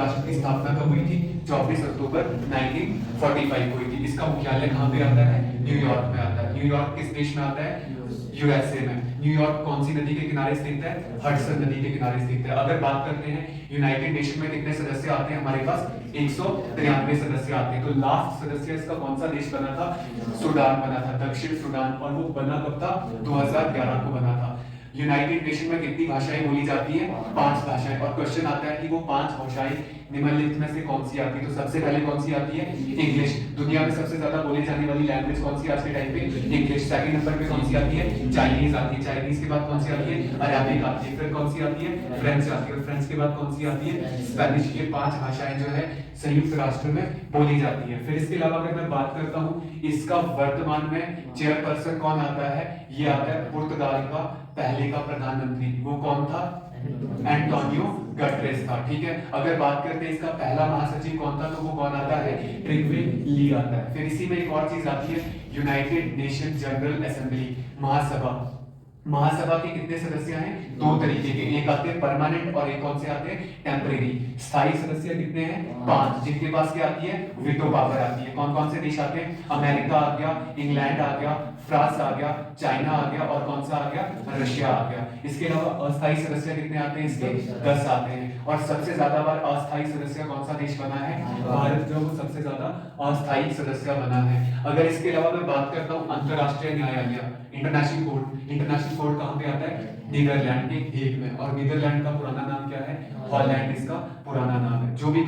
राष्ट्र की स्थापना कब हुई थी? 24 अक्टूबर 1945 हुई थी। इसका मुख्यालय कहाँ पे आता है? न्यूयॉर्क में आता है। न्यूयॉर्क किस देश में आता है? यूएसए में। न्यूयॉर्क कौन सी नदी के किनारे स्थित है? हडसन नदी के किनारे स्थित है। अगर बात करते हैं यूनाइटेड नेशन में कितने सदस्य आते हैं हमारे पास? 193 सदस्य आते हैं। तो लास्ट सदस्य इसका कौन सा देश बना था? सूडान बना था, दक्षिण सूडान। और वो बना कब था? 2011 को बना था। यूनाइटेड नेशन में कितनी भाषाएं बोली जाती है? 5 भाषाएं। और क्वेश्चन आता है कि वो 5 भाषाएं निम्नलिखित में से कौन सी आती है? तो सबसे पहले कौन सी आती है? इंग्लिश। दुनिया में सबसे ज्यादा बोली जाने वाली लैंग्वेज कौन सी आज के टाइम पे? इंग्लिश। सेकंड नंबर पे कौन सी आती है? चाइनीज आती है। चाइनीज के बाद कौन सी आती है? अरेबिक आती है। फिर कौन सी आती है? फ्रेंच आती है। और फ्रेंच के बाद कौन सी आती है? स्पेनिश। ये 5 भाषाएं जो है संयुक्त राष्ट्र में बोली जाती है। फिर इसके अलावा अगर मैं बात करता हूँ इसका वर्तमान में चेयरपर्सन कौन आता है? ये आता है पुर्तगाल का पहले का प्रधानमंत्री। वो कौन था? एंटोनियो गटरेस था। ठीक है। अगर बात करते हैं इसका पहला महासचिव कौन था, तो वो कौन आता है? ट्रिग्वे ली आता है। फिर इसी में एक और चीज आती है, यूनाइटेड नेशन जनरल असेंबली, महासभा। महासभा के कितने सदस्य हैं? 2 तरीके के, एक आते हैं परमानेंट और एक कौन से आते हैं? टेम्परेरी। स्थायी सदस्य कितने हैं? 5, जिनके पास क्या आती है? वीटो पावर आती है। कौन कौन से देश आते हैं? अमेरिका आ गया, इंग्लैंड आ गया, फ्रांस आ गया, चाइना आ गया, और कौन सा आ गया? रशिया आ गया। इसके अलावा अस्थायी सदस्य कितने आते हैं इसके? 10 आते हैं। और सबसे ज्यादा बार अस्थायी सदस्य कौन सा देश बना है? भारत जो वो सबसे ज्यादा अस्थायी सदस्य बना है। अगर इसके अलावा मैं बात करता हूँ अंतरराष्ट्रीय न्यायालय, इंटरनेशनल कोर्ट। इंटरनेशनल कोर्ट कहाँ पे आता है? नीदरलैंड के हेग में। और नीदरलैंड का पुराना नाम क्या है? हॉलैंड इसका पुराना नाम है। जो भी